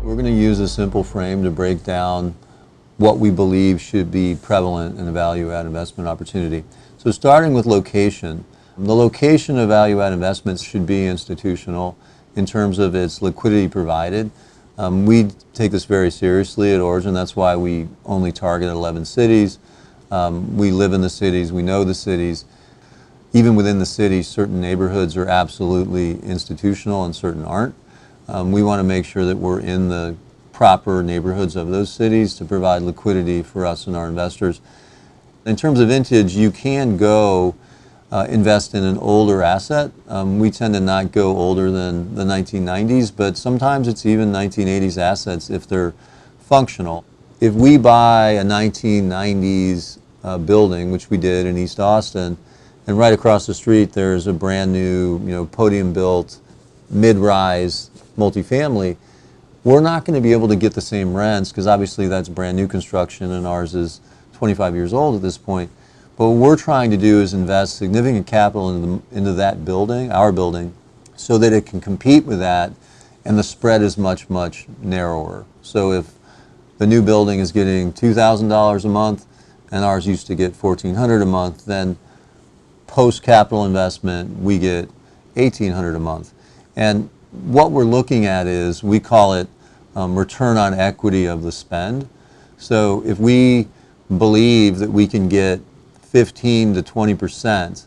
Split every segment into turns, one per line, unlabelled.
We're going to use a simple frame to break down what we believe should be prevalent in a value-add investment opportunity. So starting with location, the location of value-add investments should be institutional in terms of its liquidity provided. We take this very seriously at Origin. That's why we only target 11 cities. We live in the cities, we know the cities. Even within the cities, certain neighborhoods are absolutely institutional and certain aren't. We want to make sure that we're in the proper neighborhoods of those cities to provide liquidity for us and our investors. In terms of vintage, you can go invest in an older asset. We tend to not go older than the 1990s, but sometimes it's even 1980s assets if they're functional. If we buy a 1990s building, which we did in East Austin, and right across the street there's a brand new, podium-built, mid-rise multifamily, we're not going to be able to get the same rents because obviously that's brand new construction and ours is 25 years old at this point. But what we're trying to do is invest significant capital into that building, our building, so that it can compete with that and the spread is much, much narrower. So if the new building is getting $2,000 a month and ours used to get $1,400 a month, then post-capital investment we get $1,800 a month. And what we're looking at is, we call it return on equity of the spend. So if we believe that we can get 15 to 20%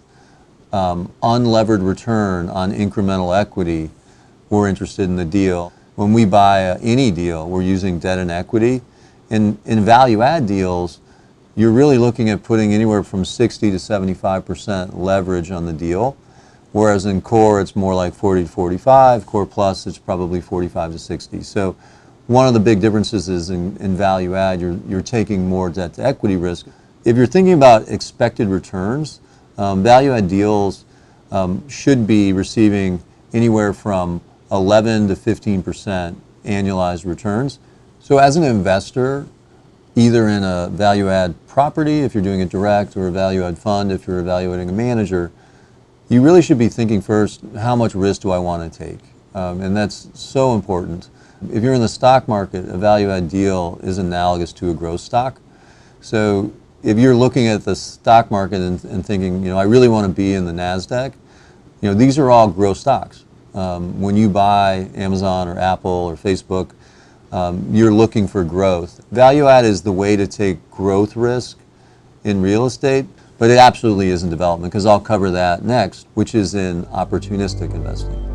unlevered return on incremental equity, we're interested in the deal. When we buy any deal, we're using debt and equity. In value-add deals, you're really looking at putting anywhere from 60 to 75% leverage on the deal, whereas in core it's more like 40 to 45, core plus it's probably 45 to 60. So one of the big differences is in value-add, you're taking more debt to equity risk. If you're thinking about expected returns, value-add deals should be receiving anywhere from 11 to 15% annualized returns. So as an investor, either in a value-add property, if you're doing it direct, or a value-add fund, if you're evaluating a manager, you really should be thinking first, how much risk do I want to take? And that's so important. If you're in the stock market, a value-add deal is analogous to a growth stock. So if you're looking at the stock market and thinking, I really want to be in the NASDAQ, these are all growth stocks. When you buy Amazon or Apple or Facebook, you're looking for growth. Value-add is the way to take growth risk in real estate, but it absolutely isn't development, because I'll cover that next, which is in opportunistic investing.